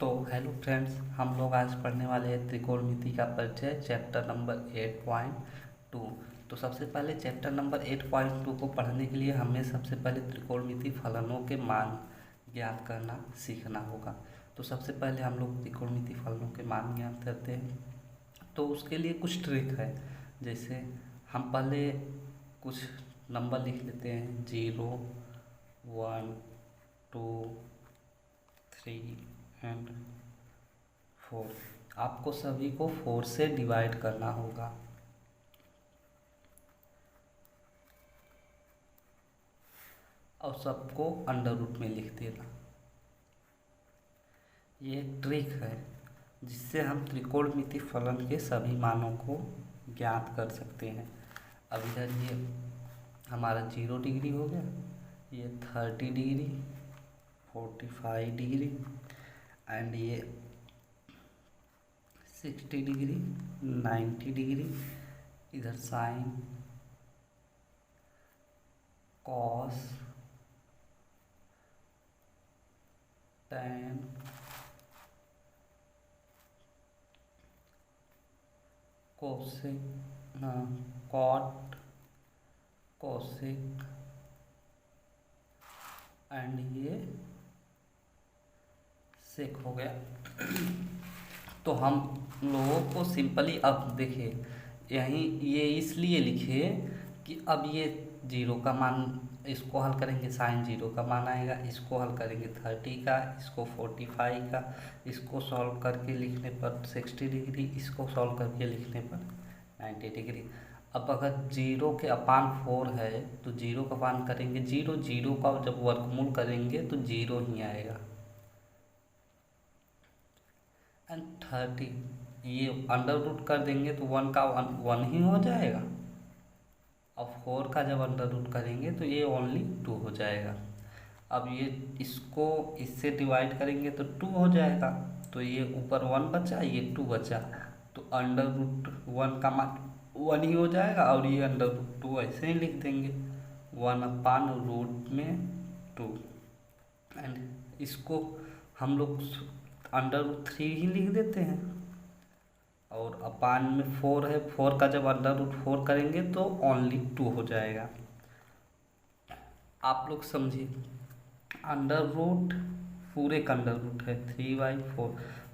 तो hello friends, हम लोग आज पढ़ने वाले हैं त्रिकोणमिति का परिचय चैप्टर नंबर 8.2। तो सबसे पहले चैप्टर नंबर 8.2 को पढ़ने के लिए हमें सबसे पहले त्रिकोणमिति फलनों के मान ज्ञात करना सीखना होगा। तो सबसे पहले हम लोग त्रिकोणमिति फलनों के मान ज्ञात करते हैं। तो उसके लिए कुछ ट्रिक है। जैसे हम पहले कुछ नंबर लिख लेते हैं 0, 1, 2, 3 एंड 4। आपको सभी को 4 से डिवाइड करना होगा। और सबको अंडर रूट में लिख देना। ये एक ट्रिक है जिससे हम त्रिकोणमिति फलन के सभी मानों को ज्ञात कर सकते हैं। अब इधर ये हमारा 0 डिग्री हो गया, ये 30 डिग्री, 45 डिग्री एंड ये 60 डिग्री, 90 डिग्री। इधर sine, cos, tan, cosec, cot, cosec and ये सेक हो गया। तो हम लोगों को सिंपली अब देखिए, यहीं ये इसलिए लिखे कि अब ये 0 का मान, इसको हल करेंगे साइन 0 का मान आएगा, इसको हल करेंगे 30 का, इसको 45 का, इसको सॉल्व करके लिखने पर 60 डिग्री, इसको सॉल्व करके लिखने पर 90 डिग्री। अब अगर 0 के अपान 4 है तो 0 का अपान करेंगे 0, 0 का जब वर्गमूल करेंगे तो 0 ही आएगा। एंड 30 ये अंडर रूट कर देंगे तो 1 का 1 ही हो जाएगा। अब 4 का जब अंडर रूट करेंगे तो ये ओनली 2 हो जाएगा। अब ये इसको इससे डिवाइड करेंगे तो 2 हो जाएगा। तो ये ऊपर 1 बचा, ये 2 बचा, तो अंडर रूट 1 का मान 1 ही हो जाएगा और ये अंडर रूट 2 ऐसे ही लिख देंगे 1 अपान रूट में 2। एंड इसको हम लोग अंडर रूट 3 ही लिख देते हैं। और अपान में 4 है, 4 का जब अंडर रूट 4 करेंगे तो ओनली 2 हो जाएगा। आप लोग समझिए, अंडर रूट पूरे का अंडर रूट है 3/4।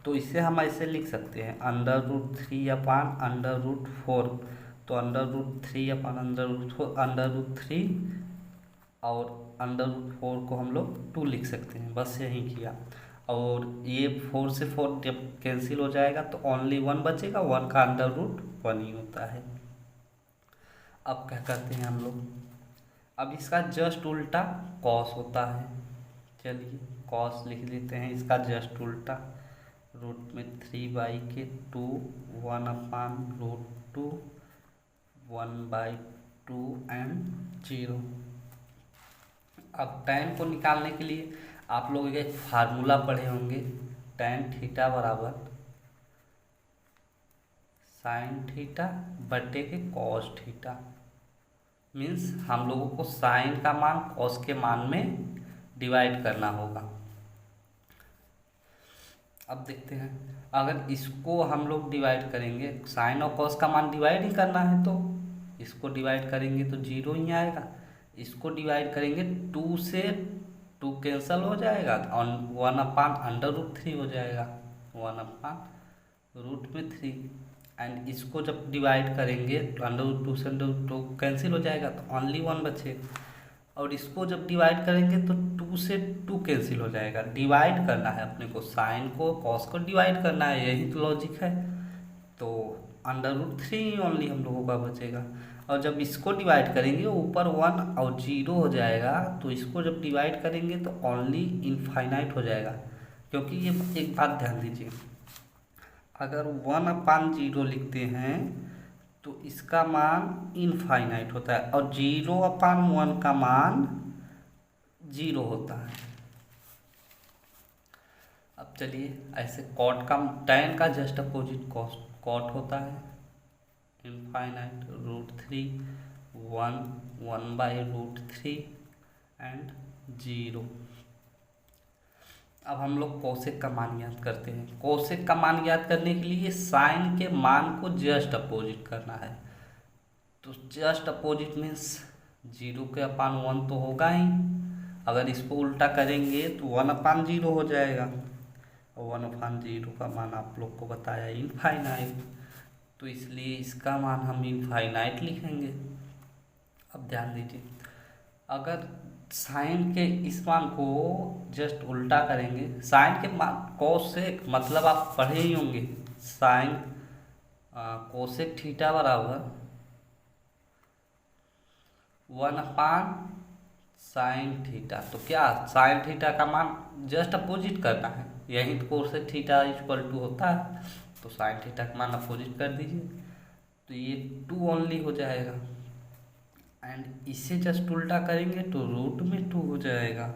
तो इसे हम ऐसे लिख सकते हैं under root 3 upon under root 4। तो under root 3 upon under root 4, under root 3 और अंडर रूट 4 को हम लोग 2 लिख सकते हैं। बस यही किया। और ये 4 से 4 जब कैंसिल हो जाएगा तो ओनली 1 बचेगा, 1 का अंडर रूट 1 ही होता है। अब क्या करते हैं हम लोग, अब इसका जस्ट उल्टा कॉस होता है। चलिए कॉस लिख लेते हैं, इसका जस्ट उल्टा रूट में 3/2, 1 अपान रूट 2, 1/2 एंड 0। अब टैन को निकालने के लिए आप लोग एक फार्मूला पढ़े होंगे, टैन थीटा बराबर साइन थीटा बटे के कॉस थीटा। मीन्स हम लोगों को साइन का मान कॉस के मान में डिवाइड करना होगा। अब देखते हैं, अगर इसको हम लोग डिवाइड करेंगे, साइन और कॉस का मान डिवाइड ही करना है तो इसको डिवाइड करेंगे तो 0 ही आएगा। इसको डिवाइड करेंगे 2 से 2 कैंसल हो जाएगा और 1 अपान अंडर रूट 3 हो जाएगा, 1 अपान रूट में 3। एंड इसको जब डिवाइड करेंगे तो अंडर रूट 2 से अंडर रूट 2 कैंसिल हो जाएगा तो ओनली 1 बचेगा। और इसको जब डिवाइड करेंगे तो 2 से 2 कैंसिल हो जाएगा। डिवाइड करना है अपने को, साइन को कॉस को डिवाइड करना है, यही तो लॉजिक है। तो अंडर रूट 3 ओनली हम लोगों का बचेगा। और जब इसको डिवाइड करेंगे ऊपर 1 और 0 हो जाएगा, तो इसको जब डिवाइड करेंगे तो ओनली इनफाइनाइट हो जाएगा। क्योंकि ये एक बात ध्यान दीजिए, अगर 1 अपान 0 लिखते हैं तो इसका मान इनफाइनाइट होता है और 0 अपान 1 का मान 0 होता है। अब चलिए ऐसे कॉट का, टैन का जस्ट अपोजिट कॉट होता है इनफाइनाइट रूट 3, 1, 1/√3 एंड 0। अब हम लोग कोसेक का मान याद करते हैं। कोसेक का मान याद करने के लिए साइन के मान को जस्ट अपोजिट करना है। तो जस्ट अपोजिट मीन्स 0 के अपान 1 तो होगा ही। अगर इसको उल्टा करेंगे तो 1/0 हो जाएगा, और 1/0 का मान आप लोग को बताया इनफाइनाइट, तो इसलिए इसका मान हम इनफाइनाइट लिखेंगे। अब ध्यान दीजिए, अगर साइन के इस मान को जस्ट उल्टा करेंगे, साइन के मान कोसेक मतलब आप पढ़े ही होंगे, साइन कोसेक थीटा बराबर 1/साइन थीटा। तो क्या साइन थीटा का मान जस्ट अपोजिट करना है, यही तो कोसेक थीटा इक्वल टू होता है। तो साइन थीटा का मान अपोजिट कर दीजिए, तो ये 2 ओनली हो जाएगा। एंड इसे जस्ट उल्टा करेंगे तो √2 हो जाएगा।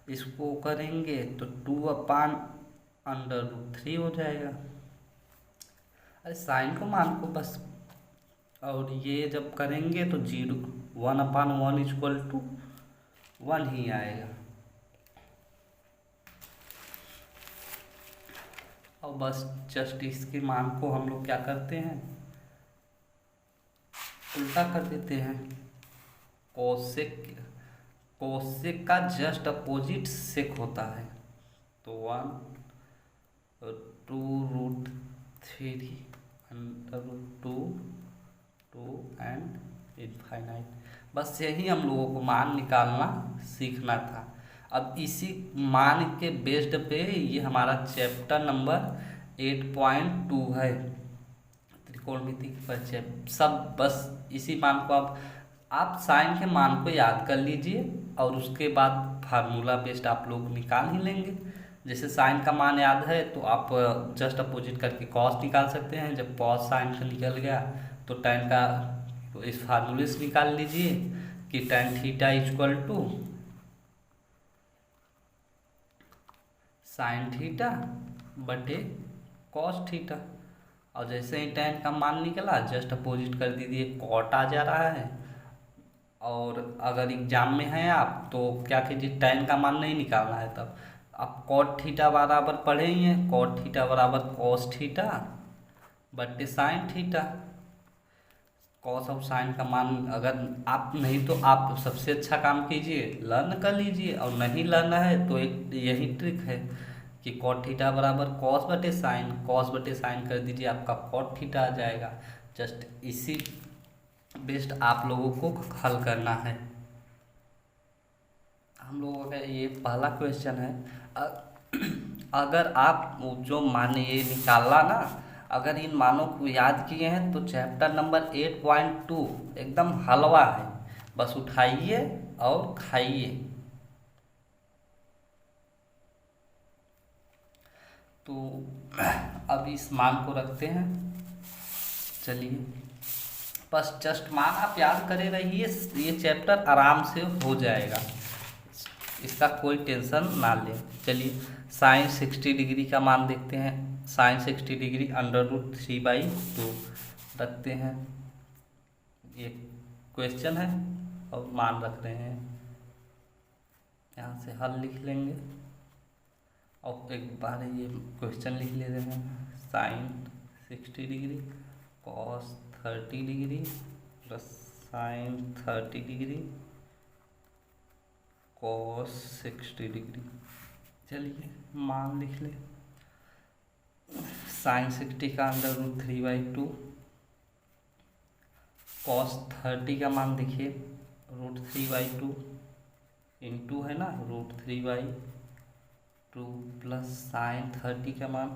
इसको करेंगे तो 2/√3 हो जाएगा। अरे साइन को मान को बस, और ये जब करेंगे तो 1/1 इक्वल टू 1 ही आएगा। और बस जस्ट इसके मान को हम लोग क्या करते हैं, उल्टा कर देते हैं। कोसेक का जस्ट अपोजिट सेक होता है, तो 1/2√3 √2 एंड इनफाइनाइट। बस यही हम लोगों को मान निकालना सीखना था। अब इसी मान के बेस्ड पे ये हमारा चैप्टर नंबर 8.2 है, त्रिकोणमिति के परिचय। सब बस इसी मान को आप साइन के मान को याद कर लीजिए, और उसके बाद फार्मूला बेस्ड आप लोग निकाल ही लेंगे। जैसे साइन का मान याद है तो आप जस्ट अपोजिट करके कॉस निकाल सकते हैं। जब कॉस साइन का निकल गया तो tan का, तो इस फार्मूले से निकाल लीजिए कि tan theta equal to sine theta बटे कॉस थीटा। और जैसे ही tan का मान निकला जस्ट अपोजिट कर दीजिए, कॉट आ जा रहा है। और अगर एग्जाम में हैं आप तो क्या कीजिए, tan का मान नहीं निकालना है, तब आप कॉट थीटा बराबर पढ़े ही हैं, कॉट थीटा बराबर कॉस थीटा बटे साइन थीटा। कॉस और साइन का मान अगर आप नहीं तो आप सबसे अच्छा काम कीजिए, लर्न कर लीजिए, और नहीं लर्न है तो एक यही ट्रिक है कि कॉट थीटा बराबर कॉस बटे साइन, कॉस बटे साइन कर दीजिए, आपका कॉट थीटा आ जाएगा। जस्ट इसी बेस्ड आप लोगों को हल करना है। हम लोगों का ये पहला क्वेश्चन है। अगर आप जो मान ये निकाला ना, अगर इन मानों को याद किए हैं तो चैप्टर नंबर 8.2 एकदम हलवा है, बस उठाइए और खाइए। तो अब इस मान को रखते हैं, चलिए बस जस्ट मान आप याद करे रहिए, ये चैप्टर आराम से हो जाएगा, इसका कोई टेंशन ना लें। चलिए साइन 60 डिग्री का मान देखते हैं। साइन 60 डिग्री √3/2 रखते हैं, ये क्वेश्चन है और मान रख रहे हैं। यहाँ से हल लिख लेंगे और एक बार ये क्वेश्चन लिख ले रहे हैं। Sine 60 degree cos 30 degree plus sine 30 degree cos 60 degree. चलिए मान लिख लें। साइन 60 का √3/2, कॉस 30 का मान देखिए √3/2 इंटू है ना √3/2 प्लस साइन 30 का मान,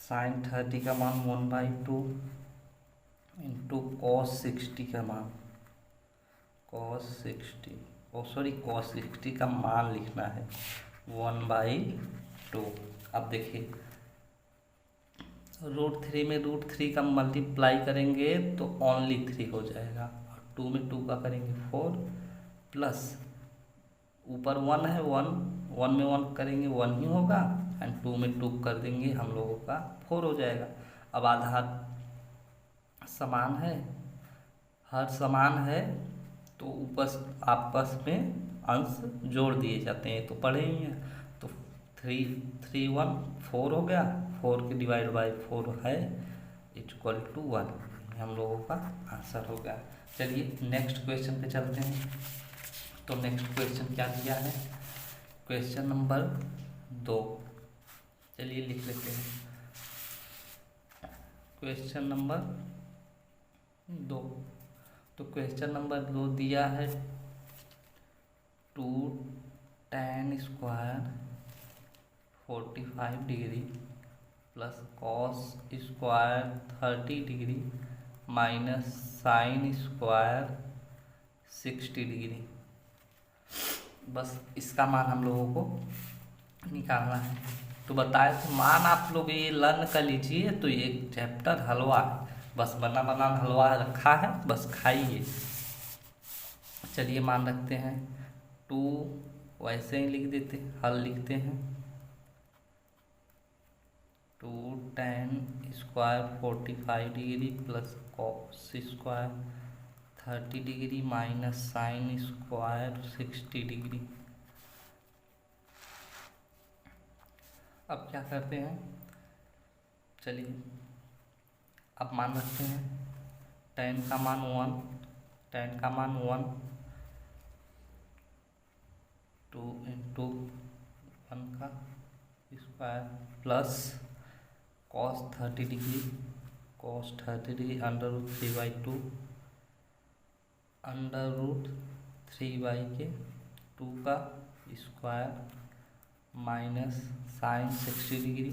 साइन 30 का मान 1/2 इंटू कॉस 60 का मान, कॉस 60 का मान लिखना है 1/2। अब देखिए √3 में √3 का मल्टीप्लाई करेंगे तो ओनली 3 हो जाएगा, और 2 में 2 का करेंगे 4 प्लस ऊपर 1 है, 1 में 1 करेंगे 1 ही होगा, एंड 2 में 2 कर देंगे हम लोगों का 4 हो जाएगा। अब आधार समान है, हर समान है तो ऊपर आपस में अंश जोड़ दिए जाते हैं, तो पढ़े ही हैं। तो थ्री, 3 1 4 हो गया, 4 के डिवाइड बाई 4 है इक्वल टू 1। हम लोगों का आंसर हो गया। चलिए नेक्स्ट क्वेश्चन पे चलते हैं। तो नेक्स्ट क्वेश्चन क्या दिया है, क्वेश्चन नंबर 2। चलिए लिख लेते हैं क्वेश्चन नंबर 2। तो क्वेश्चन नंबर 2 दिया है 2 tan square 45 degree plus cos square 30 degree minus sine square 60 degree. बस इसका मान हम लोगों को निकालना है। तो बताए तो मान आप लोग ये लर्न कर लीजिए। तो ये चैप्टर हलवा है, बस बना बना हलवा रखा है, बस खाइए। चलिए मान रखते हैं 2, वैसे ही लिख देते, हल लिखते हैं 2 tan square 45 degree plus cos square 30 degree minus sine square 60 degree. अब क्या करते हैं, चलिए अब मान रखते हैं tan का मान 1, tan का मान 1, 2 इंटू 1 का square plus cos 30 degree, cos 30 degree under root 3/2, under root 3/2 का square minus sine 60 degree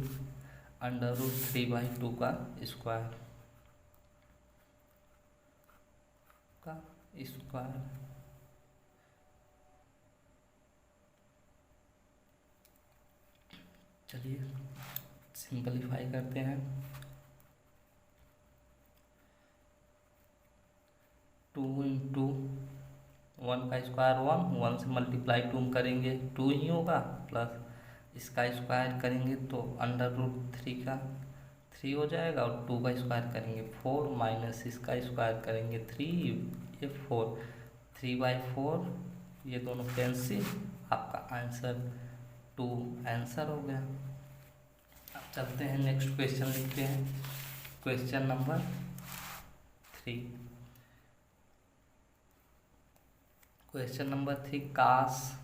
under root 3/2 का स्क्वायर का स्क्वायर। चलिए सिंपलीफाई करते हैं। 2 इंटू 1 का स्क्वायर 1, 1 से मल्टीप्लाई 2 करेंगे 2 ही होगा, प्लस इसका स्क्वायर करेंगे तो अंडर रूट 3 का 3 हो जाएगा, और 2 का स्क्वायर करेंगे 4 माइनस इसका स्क्वायर करेंगे 3, ये 4, 3/4, ये दोनों कैंसिल, आपका आंसर 2 आंसर हो गया। अब चलते हैं नेक्स्ट क्वेश्चन लिखते हैं, क्वेश्चन नंबर 3। क्वेश्चन नंबर 3 कास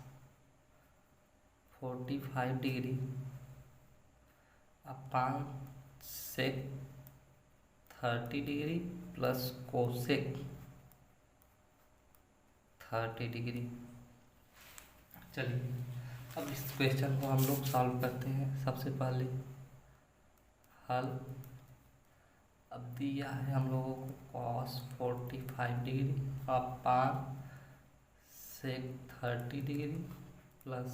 45 डिग्री अपान सेक 30 डिग्री प्लस कोसेक 30 डिग्री। चलिए अब इस क्वेश्चन को हम लोग सॉल्व करते हैं। सबसे पहले हल, अब दिया है हम लोगों को cos 45 डिग्री अपान सेक 30 डिग्री प्लस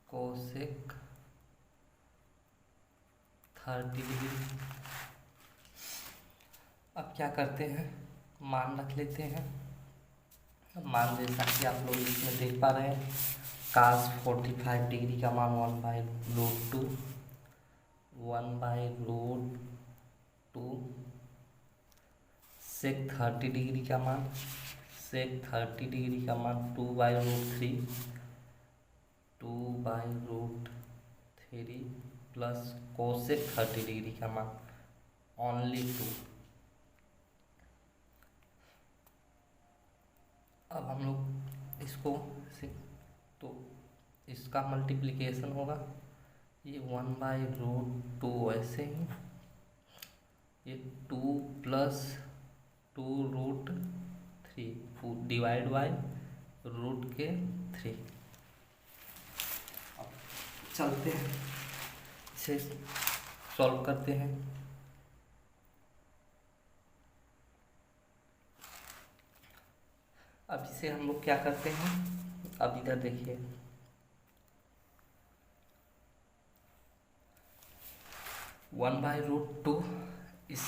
कोसेक 30 डिग्री। अब क्या करते हैं, मान रख लेते हैं। मान जैसा कि आप लोग इसमें देख पा रहे हैं, cos 45 डिग्री का मान 1/√2, 1/√2, सेक 30 डिग्री का मान, सेक 30 डिग्री का मान 2/√3, 2/√3 प्लस कोसेक 30 डिग्री का मान ओनली 2। अब हम लोग इसको तो इसका मल्टीप्लिकेशन होगा, ये 1/√2 ऐसे ही, ये 2 प्लस 2√3 डिवाइड बाय रूट के 3। अब चलते हैं इसे सॉल्व करते हैं। अब इसे हम लोग क्या करते हैं, अब इधर देखिए 1/√2, इस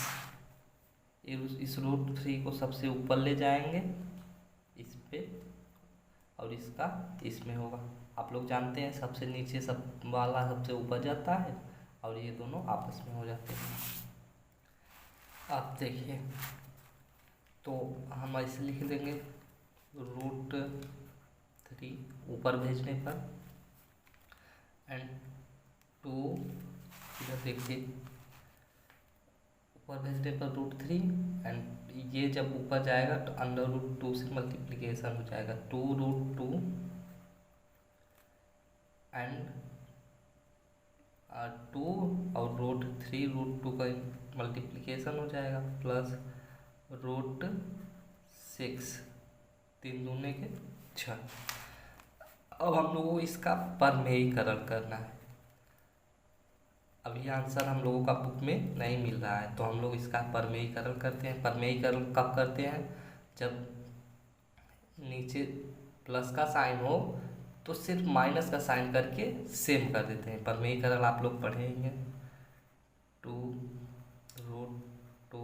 √3 को सबसे ऊपर ले जाएंगे इस पे, और इसका इसमें होगा। आप लोग जानते हैं सबसे नीचे सब वाला सबसे ऊपर जाता है, और ये दोनों आपस में हो जाते हैं। आप देखिए तो हम ऐसे लिख देंगे √3 ऊपर भेजने पर, एंड 2, इधर देखिए ऊपर भेजने पर √3 एंड ये जब ऊपर जाएगा तो √2 से मल्टीप्लिकेशन हो जाएगा 2√2 एंड 2 और √3 का मल्टीप्लिकेशन हो जाएगा प्लस √6, 3 दूने के 6। अब हम लोगों को इसका परमेयीकरण करना है। अभी आंसर हम लोगों का बुक में नहीं मिल रहा है, तो हम लोग इसका परमेयीकरण करते हैं। परमेयीकरण कब करते हैं? जब नीचे प्लस का साइन हो तो सिर्फ माइनस का साइन करके सेम कर देते हैं। परमेयीकरण आप लोग पढ़ेंगे 2√2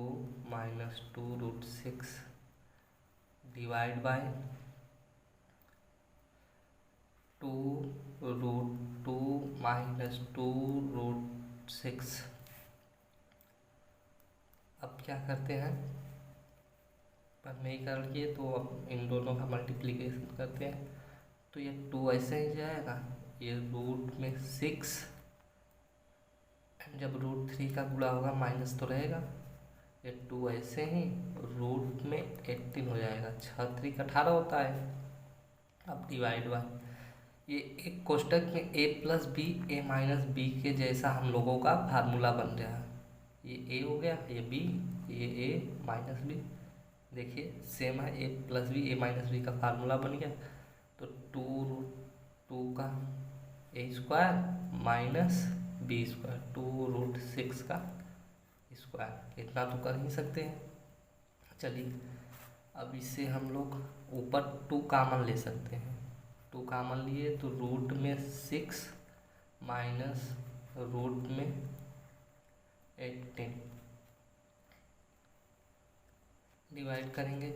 माइनस 2√6 डिवाइड बाय 2√2 माइनस 2√6। अब क्या करते हैं, परमेयीकरण किए तो अब इन दोनों का मल्टीप्लिकेशन करते हैं, तो ये 2 ऐसे ही जाएगा, ये रूट में 6 जब √3 का गुणा होगा माइनस तो रहेगा, ये 2 ऐसे ही रूट में 18 हो जाएगा। 6 3 18 होता है। अब डिवाइड बाय ये एक कोष्टक में a plus B A minus B के जैसा हम लोगों का फार्मूला बन रहा है। ये a हो गया, ये b, ये a माइनस बी, देखिए सेम है, a plus B A minus B का फार्मूला बन गया। तो 2√2 का a² माइनस b², 2√6 का स्क्वायर, इतना तो कर ही सकते हैं। चलिए अब इससे हम लोग ऊपर 2 कॉमन ले सकते हैं। 2 कॉमन लिए तो रूट में 6 माइनस रूट में 18 डिवाइड करेंगे।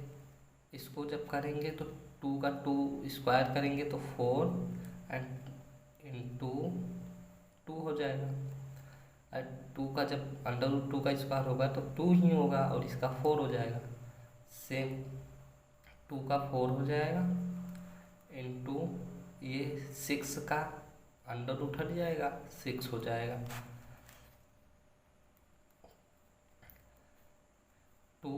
इसको जब करेंगे तो 2 का 2 स्क्वायर करेंगे तो 4 एंड इंटू 2 हो जाएगा। और 2 का जब √2 का स्क्वायर होगा तो 2 ही होगा और इसका 4 हो जाएगा। सेम 2 का 4 हो जाएगा इंटू ये 6 का √रूट हट जाएगा, 6 हो जाएगा। 2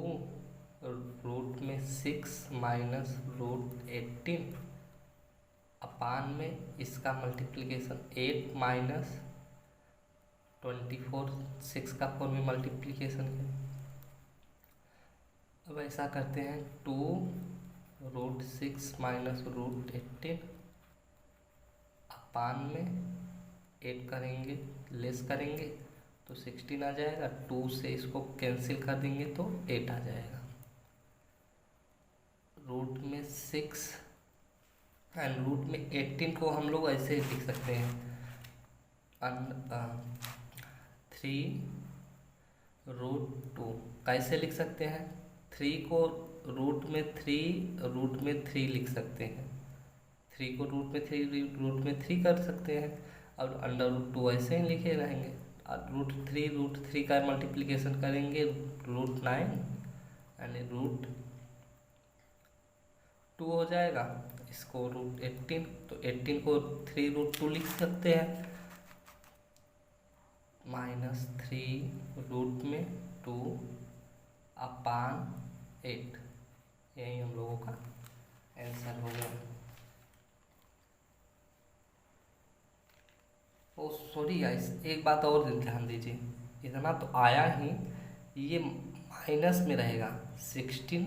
रूट में 6 माइनस √18 अपान में इसका मल्टीप्लिकेशन 8 माइनस 24, 6 का 4 में मल्टीप्लिकेशन है। अब ऐसा करते हैं 2√6 माइनस √18 अपान में 8 करेंगे, लेस करेंगे तो 16 आ जाएगा। 2 से इसको कैंसिल कर देंगे तो 8 आ जाएगा। रूट में 6 एंड रूट में 18 को हम लोग ऐसे ही लिख सकते हैं 3√2। कैसे लिख सकते हैं? 3 को रूट में 3 लिख सकते हैं। 3 को रूट में 3 कर सकते हैं और √2 ऐसे ही लिखे रहेंगे। √3 का मल्टीप्लिकेशन करेंगे √9 यानी √2 हो जाएगा। इसको √18 तो 18 को 3√2 लिख सकते हैं माइनस 3√2 अपान 8। यही हम लोगों का आंसर हो गया। ओ सॉरी गाइस, एक बात और ध्यान दीजिए, इतना तो आया ही, ये माइनस में रहेगा, 16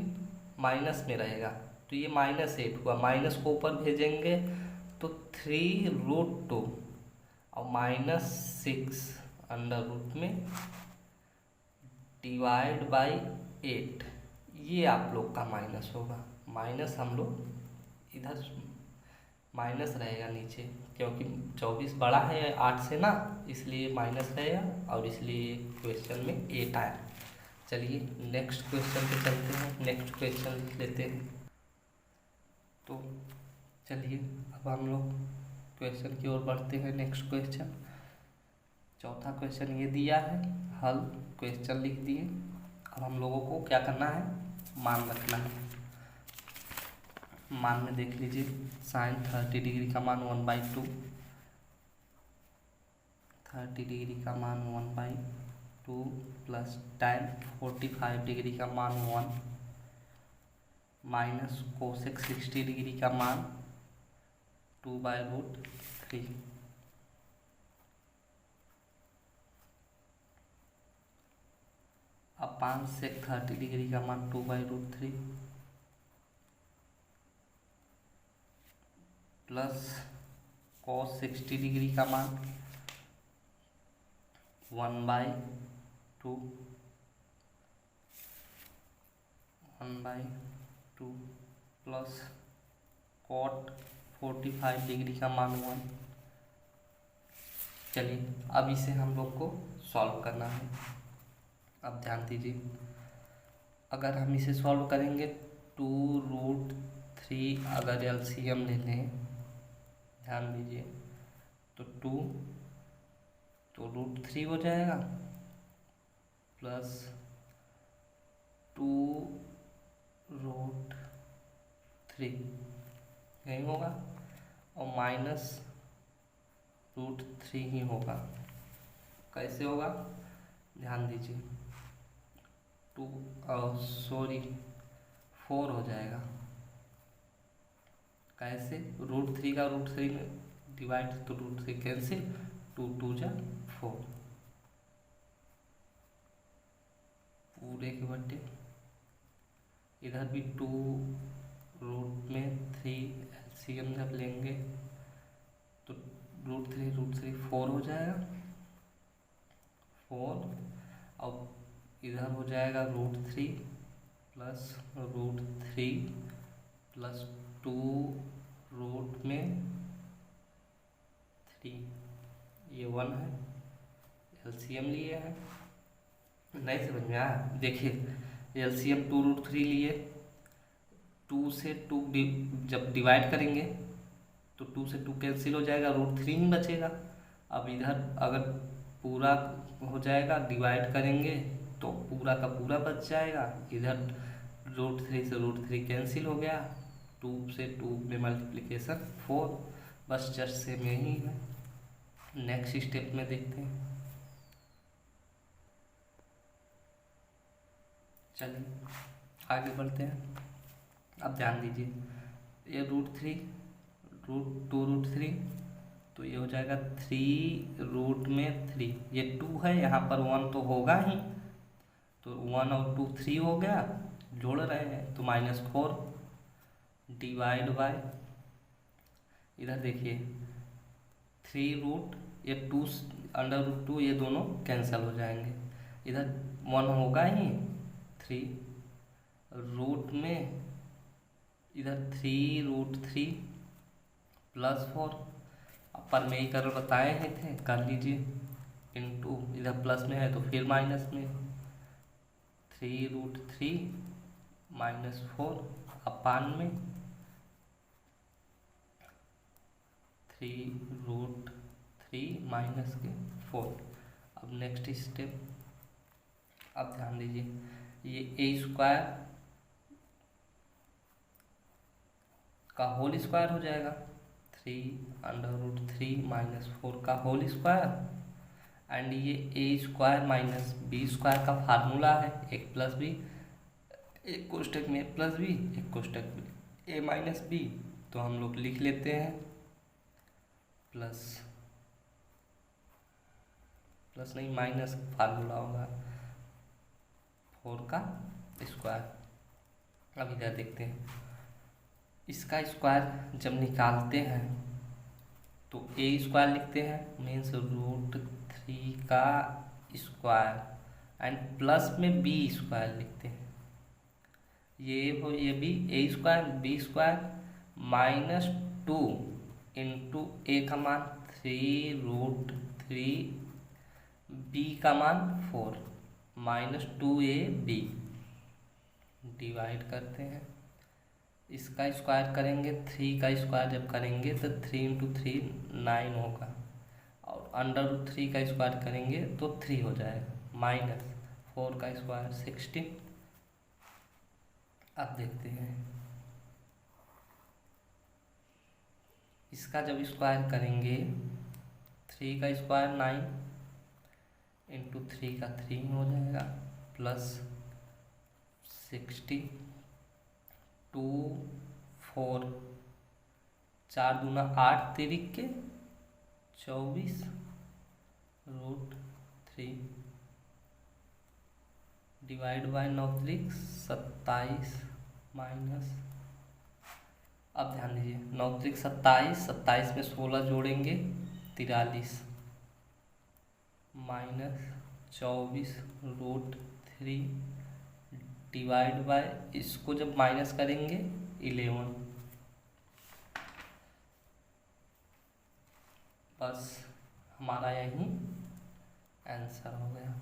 माइनस में रहेगा तो ये -8 हुआ। माइनस को ऊपर भेजेंगे तो 3√2 और -6 √रूट में डिवाइड बाई 8, ये आप लोग का माइनस होगा। माइनस हम लोग इधर माइनस रहेगा नीचे, क्योंकि 24 बड़ा है 8 से ना, इसलिए माइनस रहेगा और इसलिए क्वेश्चन में 8 आया। चलिए नेक्स्ट क्वेश्चन पे चलते हैं, नेक्स्ट क्वेश्चन लिख लेते हैं। तो चलिए अब हम लोग क्वेश्चन की ओर बढ़ते हैं। नेक्स्ट क्वेश्चन, चौथा क्वेश्चन ये दिया है, हल क्वेश्चन लिख दिए। अब हम लोगों को क्या करना है, मान रखना है। मान में देख लीजिए sin 30 डिग्री का मान 1/2, 30 डिग्री का मान 1/2 प्लस tan 45 डिग्री का मान 1 माइनस कोसेक 60 डिग्री का मान 2/√3। अपान सेक 30 डिग्री का मान 2/√3 प्लस cos 60 डिग्री का मान 1/2 प्लस cot 45 डिग्री का मान 1। चलिए अब इसे हम लोग को सॉल्व करना है। अब ध्यान दीजिए, अगर हम इसे सॉल्व करेंगे 2√3 अगर एलसीएम ले लें, ध्यान दीजिए, तो 2 तो √3 हो जाएगा प्लस 2√3 यही होगा और माइनस √3 ही होगा। कैसे होगा ध्यान दीजिए, 4 हो जाएगा। कैसे, √3 का √3 में डिवाइड तो √3 कैंसिल, 2 2 जा 4 पूरे के बट्टे। इधर भी 2 रूट में 3 एलसीएम जब लेंगे तो √3 4 हो जाएगा 4 और इधर हो जाएगा √3 प्लस √3 प्लस 2 रूट में 3, ये 1 है, एलसीएम लिए हैं। नहीं समझ में आया, देखिए एलसीएम 2√3 लिए, 2 से 2 जब डिवाइड करेंगे तो 2 से 2 कैंसिल हो जाएगा, √3 ही बचेगा। अब इधर अगर पूरा हो जाएगा डिवाइड करेंगे तो पूरा का पूरा बच जाएगा। इधर √3 से √3 कैंसिल हो गया, 2 से 2 में मल्टीप्लिकेशन 4, बस जस्ट सेम यही है। नेक्स्ट स्टेप में देखते हैं। चलिए आगे बढ़ते हैं। अब ध्यान दीजिए, ये √3 2√3 तो ये हो जाएगा 3 रूट में 3, ये 2 है, यहाँ पर 1 तो होगा ही, तो 1 और 2 3 हो गया, जोड़ रहे हैं तो -4 डिवाइड बाय, इधर देखिए 3 रूट, ये 2 √2 ये दोनों कैंसिल हो जाएंगे, इधर 1 होगा ही, 3 रूट में इधर 3√3 प्लस 4, पर में ही कर बताए हैं थे, कर लीजिए, इनटू इधर प्लस में है तो फिर माइनस में 3√3 -4 अपान में 3√3 -4। अब नेक्स्ट स्टेप, अब ध्यान दीजिए, ये a² का होल स्क्वायर हो जाएगा, 3√3 -4 का होल स्क्वायर, एंड ये a² - b² का फार्मूला है, एक प्लस बी, एक कोष्टक में प्लस बी, एक कोष्टक में a - b, तो हम लोग लिख लेते हैं प्लस नहीं माइनस फार्मूला होगा 4 का स्क्वायर। अब इधर देखते हैं, इसका स्क्वायर जब निकालते हैं तो a² लिखते हैं, मीन्स √3 का स्क्वायर, एंड प्लस में b² लिखते हैं, ये भी a² b² -2 इंटू a का मान 3√3 b का मान 4 -2ab डिवाइड करते हैं। इसका स्क्वायर करेंगे, 3 का स्क्वायर जब करेंगे तो 3 × 3 9 होगा, और √3 का स्क्वायर करेंगे तो 3 हो जाएगा, -4 का स्क्वायर 16। अब देखते हैं, इसका जब स्क्वायर करेंगे, 3 का स्क्वायर 9 इंटू 3 का 3 हो जाएगा प्लस 60 2 4 4 दूना 8 तिरिक के 24√3 डिवाइड बाय 9 तिरिक 27 माइनस, अब ध्यान दीजिए 9 तिरिक 27, 27 में 16 जोड़ेंगे 43 माइनस 24√3 डिवाइड बाय, इसको जब माइनस करेंगे 11, बस हमारा यही आंसर हो गया।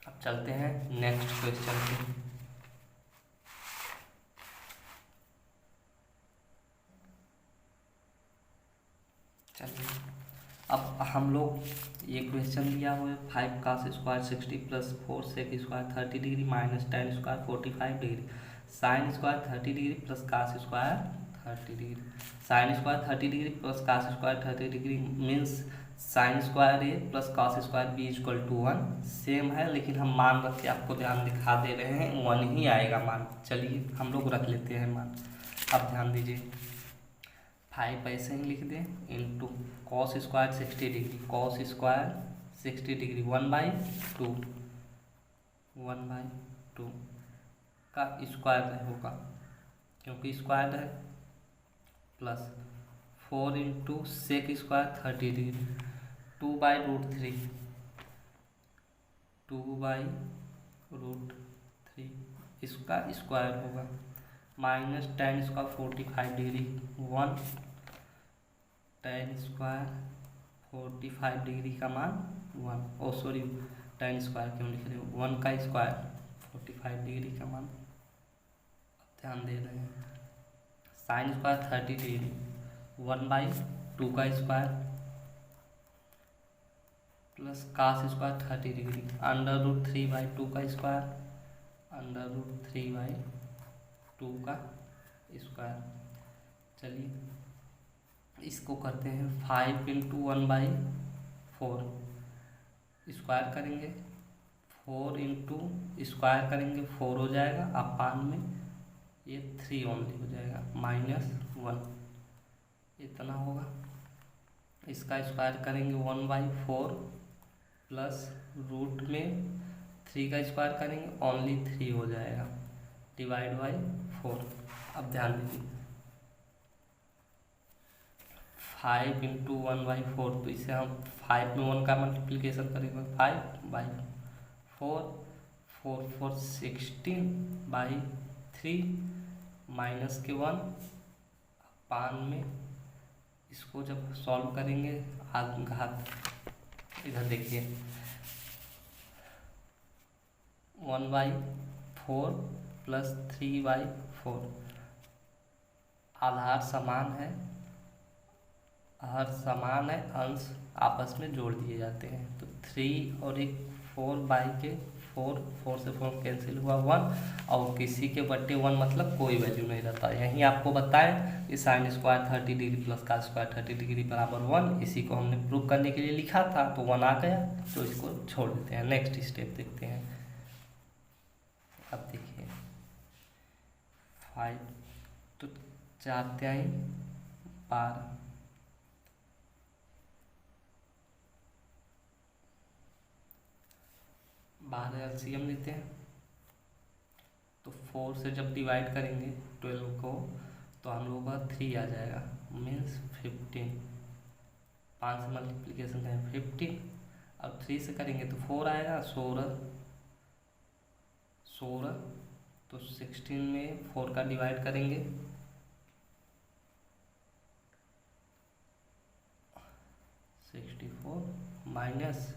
अब चलते हैं नेक्स्ट क्वेश्चन पे। चलिए अब हम लोग ये क्वेश्चन दिया हुआ है 5 cos square 60 plus 4 sec square 30 degree minus 10 square 45 degree sine square 30 degree plus cos square 30 degree, sine square 30 degree plus cos square 30 degree means sine square A plus cos square B equal to 1 same है, लेकिन हम मान रख के आपको ध्यान दिखा दे रहे हैं 1 ही आएगा मान। चलिए हम लोग रख लेते हैं मान। अब ध्यान दीजिए 5 ऐसे ही लिख दें into cos square 60 degree, cos square 60 degree 1/2 का स्क्वायर होगा क्योंकि स्क्वायर है, plus 4 into sec square 30 degree 2/√3 इसका स्क्वायर होगा minus 10 square 45 degree 1 10 square 45 degree का मान 1, ओ सॉरी 10 स्क्वायर क्यों लिख रहे हो, 1 का स्क्वायर 45 डिग्री का मान। ध्यान दे रहे हैं साइन स्क्वायर 30 डिग्री 1/2 का square plus cos square 30 degree √3/2 का स्क्वायर √3/2 का स्क्वायर। चलिए इसको करते हैं 5 इंटू 1/4 स्क्वायर करेंगे 4 इंटू स्क्वायर करेंगे 4 हो जाएगा, अपान में ये 3 ओनली हो जाएगा -1 इतना होगा। इसका स्क्वायर करेंगे 1/4 प्लस रूट में 3 का स्क्वायर करेंगे ओनली 3 हो जाएगा डिवाइड बाय 4। अब ध्यान दीजिए 5 इंटू 1/4 तो इसे हम 5 में 1 का मल्टीप्लिकेशन करेंगे 5/4 4 4 16/3 माइनस के 1 पान में इसको जब सॉल्व करेंगे घात इधर देखिए 1/4 प्लस 3/4 आधार समान है, हर समान है, अंश आपस में जोड़ दिए जाते हैं तो 3 और एक 4 से 4 कैंसिल हुआ 1 और किसी के बट्टे 1 मतलब कोई वैल्यू नहीं रहता। यहीं आपको बताएं कि साइन स्क्वायर 30 डिग्री प्लस का स्क्वायर 30 डिग्री बराबर 1, इसी को हमने प्रूव करने के लिए लिखा था तो 1 आ गया तो इसको छोड़ देते हैं। नेक्स्ट स्टेप देखते हैं। अब देखिए 5 तो 4 तिहाई 12 एलसीएम लेते हैं तो 4 से जब डिवाइड करेंगे 12 को तो हम लोग का 3 आ जाएगा मीन्स 15, 5 से मल्टीप्लिकेशन करें 15 अब 3 से करेंगे तो 4 आएगा 16 तो 16 में 4 का डिवाइड करेंगे 64 माइनस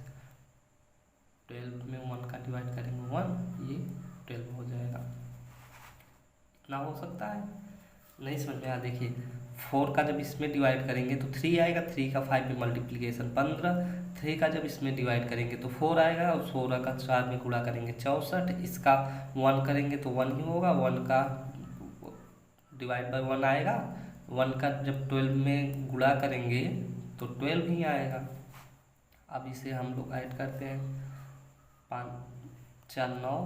12 में 1 का डिवाइड करेंगे 1 ये 12 हो जाएगा। इतना हो सकता है नहीं समझ में आ। देखिए 4 का जब इसमें डिवाइड करेंगे तो 3 आएगा, 3 का 5 में मल्टीप्लिकेशन 15, 3 का जब इसमें डिवाइड करेंगे तो 4 आएगा और 16 का 4 में गुणा करेंगे 64, इसका 1 करेंगे तो 1 ही होगा, 1 का डिवाइड बाय 1 आएगा, 1 का जब 12 में गुणा करेंगे तो 12 ही आएगा। अब इसे हम लोग ऐड करते हैं। 5 4 9,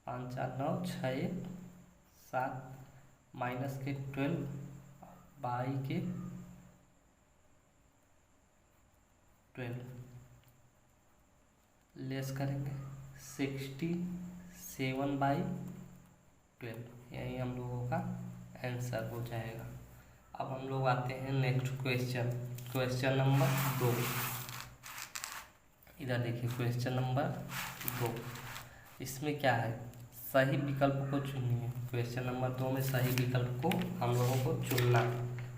5 4 9 6 1 7 माइनस के 12 बाई के 12 लेस करेंगे 67/12, यही हम लोगों का आंसर हो जाएगा। अब हम लोग आते हैं नेक्स्ट क्वेश्चन नंबर 2। इधर देखिए क्वेश्चन नंबर 2, इसमें क्या है, सही विकल्प को चुनिए। क्वेश्चन नंबर 2 में सही विकल्प को हम लोगों को चुनना।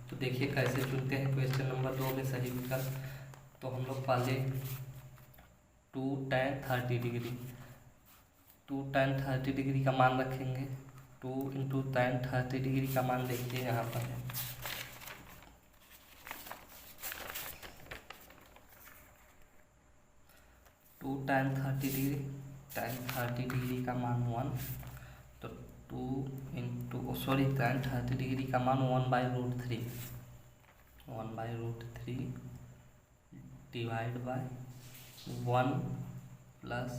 तो देखिए कैसे चुनते हैं क्वेश्चन नंबर 2 में सही विकल्प। तो हम लोग पहले 2 tan 30 डिग्री, 2 tan 30 डिग्री का मान रखेंगे। 2 × tan 30 डिग्री का मान देखिए यहाँ पर है 2 tan 30 डिग्री, tan 30 डिग्री का मान 1, तो 2 tan 30 डिग्री का मान 1/√3, 1/√3 divide by 1 plus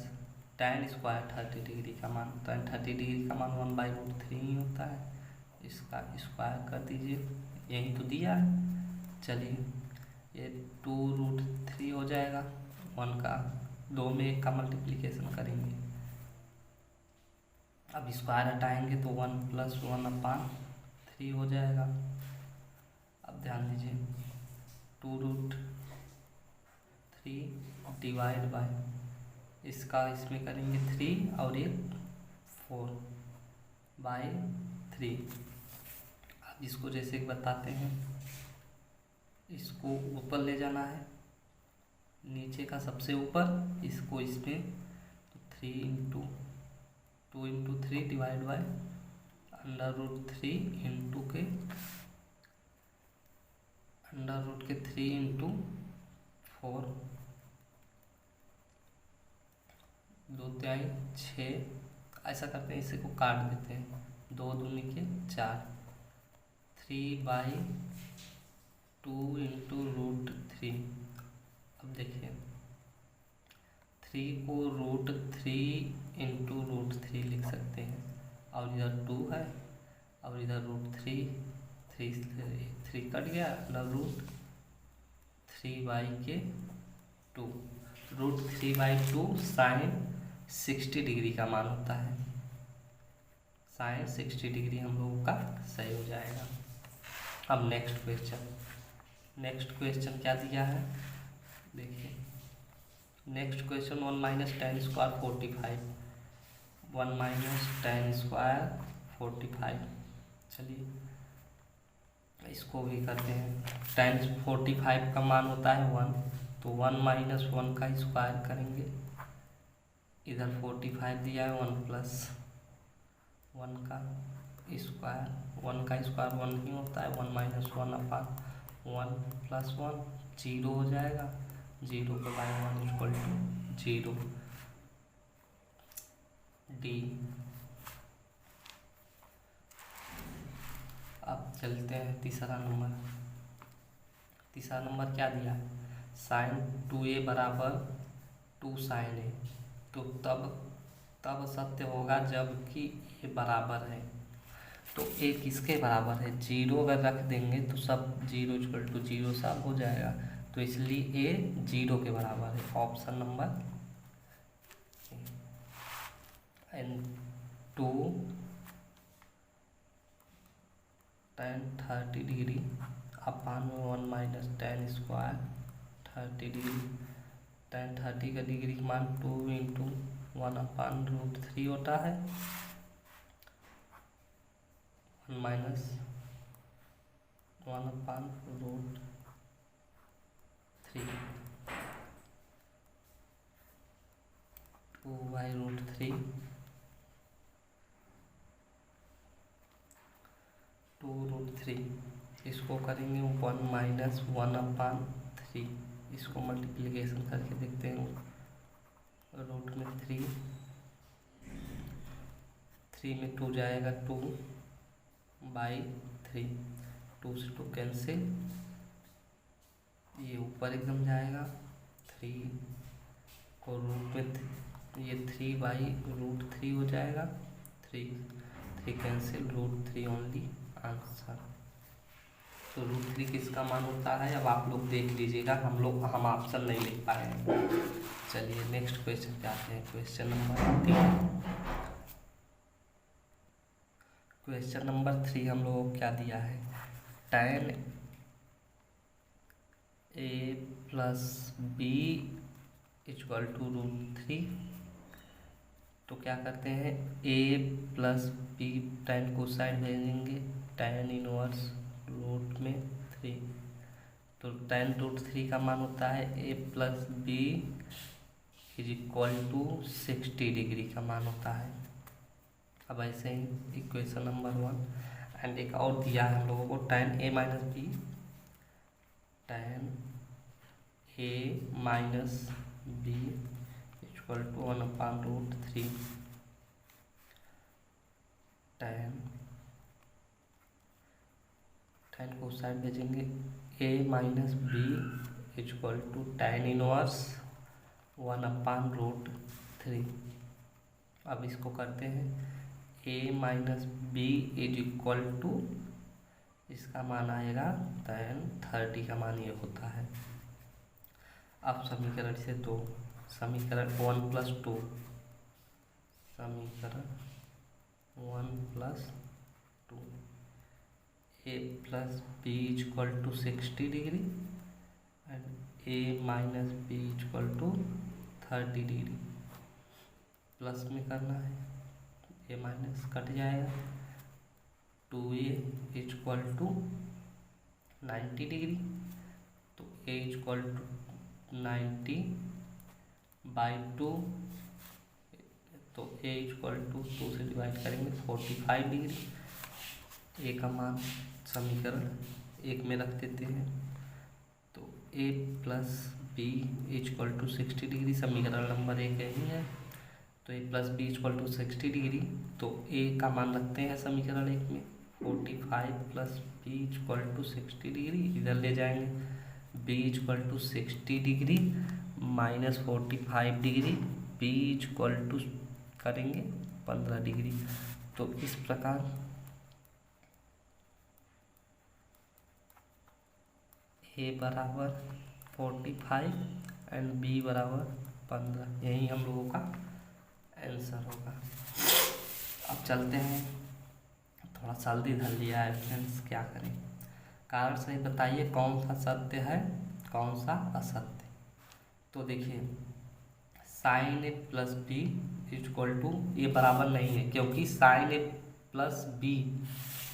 tan square 30 degree का मान, tan 30 डिग्री का मान 1/√3 ही होता है, इसका स्क्वायर कर दीजिए, यही तो दिया है। चलिए ये 2√3 हो जाएगा, 1 का 2 में 1 का मल्टीप्लिकेशन करेंगे। अब स्क्वायर हटाएंगे तो 1 + 1/3 हो जाएगा। अब ध्यान दीजिए 2√3 डिवाइड बाय इसका इसमें करेंगे 3 और एक 4/3। अब इसको जैसे बताते हैं, इसको ऊपर ले जाना है, नीचे का सबसे ऊपर, इसको इसमें तो 2 × 3 डिवाइड बाय √3 इंटू के √3 × 4, 2 तिहाई 6, ऐसा करते हैं, इसे को काट देते हैं, 2 दूनी के 4, 3/2 × √3। अब देखिए 3 को √3 × √3 लिख सकते हैं, और इधर 2 है और इधर √3, 3 कट गया, √3/2, √3/2 साइन 60 डिग्री का मान होता है, साइन 60 डिग्री हम लोगों का सही हो जाएगा। अब नेक्स्ट क्वेश्चन क्या दिया है देखिए, next question 1 - tan square 45, 1 - tan square 45। चलिए इसको भी करते हैं। tan 45 का मान होता है 1, तो 1 - 1 का स्क्वायर करेंगे, इधर 45 दिया है, 1 + 1 का स्क्वायर, 1 का स्क्वायर 1 ही होता है, 1 - 1/1 + 1 0 हो जाएगा, 0 / 1 = 0 डी। अब चलते हैं तीसरा नंबर क्या दिया है, sin 2a = 2 sin a, तो तब सत्य होगा जबकि ये बराबर है। तो a किसके बराबर है, 0 अगर रख देंगे तो सब 0 = 0 सब हो जाएगा, तो इसलिए a 0 के बराबर है, option number. And 2 tan 30 degree upon 1 - tan square 30 degree, tan 30 का डिग्री का मान 2 × 1/√3 होता है, 1 - 1/√3, 2/√3, 2√3, इसको करेंगे 1 - 1/3, इसको मल्टीप्लिकेशन करके देखते हैं, रूट में 3 में 2 जाएगा, 2/3, 2 से 2 कैंसिल, ये ऊपर एकदम जाएगा, 3 को रूट में ये 3/√3 हो जाएगा। 3 कैंसिल, √3 ओनली आंसर। तो √3 किसका मान होता है अब आप लोग देख लीजिएगा, हम ऑप्शन नहीं लिख पाए हैं। चलिए नेक्स्ट क्वेश्चन पे आते हैं। क्वेश्चन नंबर 3 हम लोगों को क्या दिया है, tan a + b = √3। तो क्या करते हैं, a + b tan को साइड भेजेंगे, tan इनवर्स √3। तो tan √3 का मान होता है a + b = 60 डिग्री का मान होता है। अब ऐसे ही इक्वेशन नंबर 1 एंड एक और दिया है हम लोगों को, tan a - b = 1/√3। tan को साइड भेजेंगे, a - b = tan इनवर्स 1/√3। अब इसको करते हैं, a - b = इसका मान आएगा tan 30 का मान ये होता है। अब समीकरण से 2, समीकरण 1 + 2, समीकरण 1 + 2, a + b = 60 degree and a - b = 30 degree. Plus में करना है, a- कट जाएगा, 2a = 90 डिग्री। तो a = 90/2, तो a = 2 से डिवाइड करेंगे 45 डिग्री। a का मान समीकरण 1 में रख देते हैं। तो a + b = 60 डिग्री, समीकरण नंबर 1 यही है। तो a + b = 60 डिग्री। तो a का मान रखते हैं समीकरण 1 में, 45 + b = 60 डिग्री, इधर ले जाएंगे, b = 60 डिग्री - 45 डिग्री, b = करेंगे 15 डिग्री। तो इस प्रकार a = 45 एंड b = 15, यही हम लोगों का आंसर होगा। अब चलते हैं, थोड़ा जल्दी धर लिया है फ्रेंड्स, क्या करें। कारण सही बताइए, कौन सा सत्य है कौन सा असत्य। तो देखिए, sin a + b = ये बराबर नहीं है, क्योंकि sin a + b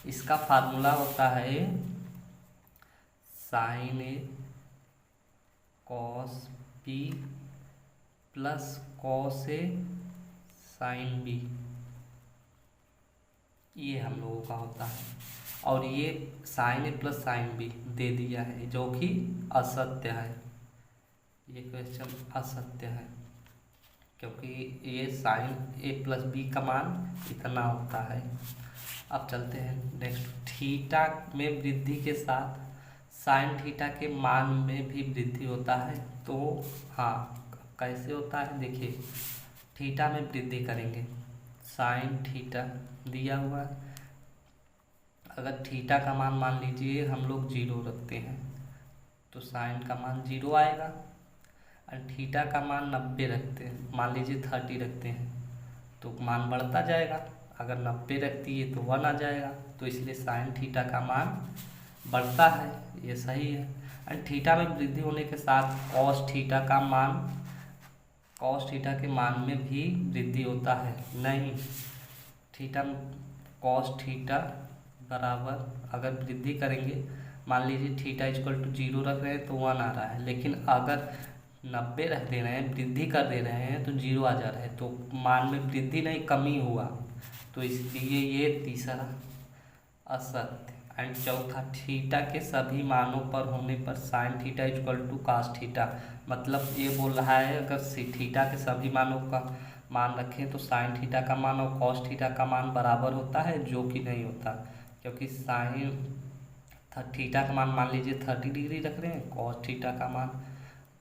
इसका फार्मूला होता है sin a cos b + cos a sin b, ये हम लोगों का होता है। और ये sin a + sin b दे दिया है, जो कि असत्य है। ये क्वेश्चन असत्य है, क्योंकि ये sin a + b का मान इतना होता है। अब चलते हैं नेक्स्ट, थीटा में वृद्धि के साथ sin थीटा के मान में भी वृद्धि होता है। तो हाँ, कैसे होता है देखिए, थीटा में वृद्धि करेंगे, sin थीटा दिया हुआ है। अगर थीटा का मान लीजिए हम लोग 0 रखते हैं, तो sin का मान 0 आएगा। और थीटा का मान 90 रखते हैं, मान लीजिए 30 रखते हैं, तो मान बढ़ता जाएगा। अगर 90 रखती है तो 1 आ जाएगा। तो इसलिए sin थीटा का मान बढ़ता है, ये सही है। और थीटा में वृद्धि होने के साथ cos थीटा के मान में भी वृद्धि होता है। नहीं, थीटा cos थीटा बराबर, अगर वृद्धि करेंगे, मान लीजिए थीटा = 0 रख रहे हैं तो 1 आ रहा है, लेकिन अगर 90 रख दे रहे हैं, वृद्धि कर दे रहे हैं, तो 0 आ जा रहा है, तो मान में वृद्धि नहीं कमी हुआ। तो इसलिए ये तीसरा असत्य। एंड चौथा, थीटा के सभी मानों पर होने पर sin थीटा = cos थीटा, मतलब ये बोल रहा है अगर थीटा के सभी मानों का मान रखें तो sin थीटा का मान और cos थीटा का मान बराबर होता है, जो कि नहीं होता। क्योंकि sin थीटा का मान लीजिए 30 डिग्री रख रहे हैं, cos थीटा का मान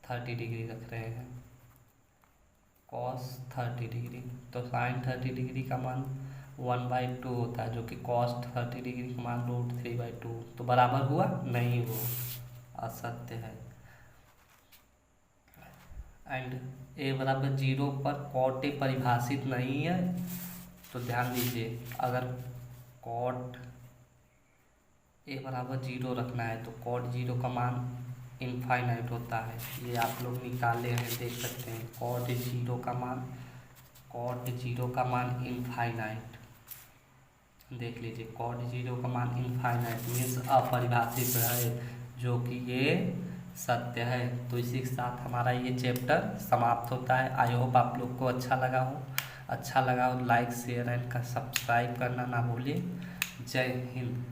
30 रख रहे हैं, कॉस 30 तो साइन 30 का मान 1/2 होता है, जो कि कॉस 30 का मान √3/2। तो बराबर हुआ नहीं, वो असत्य है। एंड ए बराबर 0 पर कॉट ए परिभाषित नहीं है। तो ध्यान दीजिए, अगर कॉट ए बराबर 0 रखना है तो कॉट 0 का मान इनफाइनाइट होता है। ये आप लोग निकाले हैं, देख सकते हैं। कॉट 0 का मान इनफाइनाइट, देख लीजिए। कॉट 0 का मान इनफाइनाइट मीन्स अपरिभाषित है, जो कि ये सत्य है। तो इसी के साथ हमारा ये चैप्टर समाप्त होता है। आई होप आप लोग को अच्छा लगा हो। लाइक शेयर एंड सब्सक्राइब करना ना भूलिए। जय हिंद।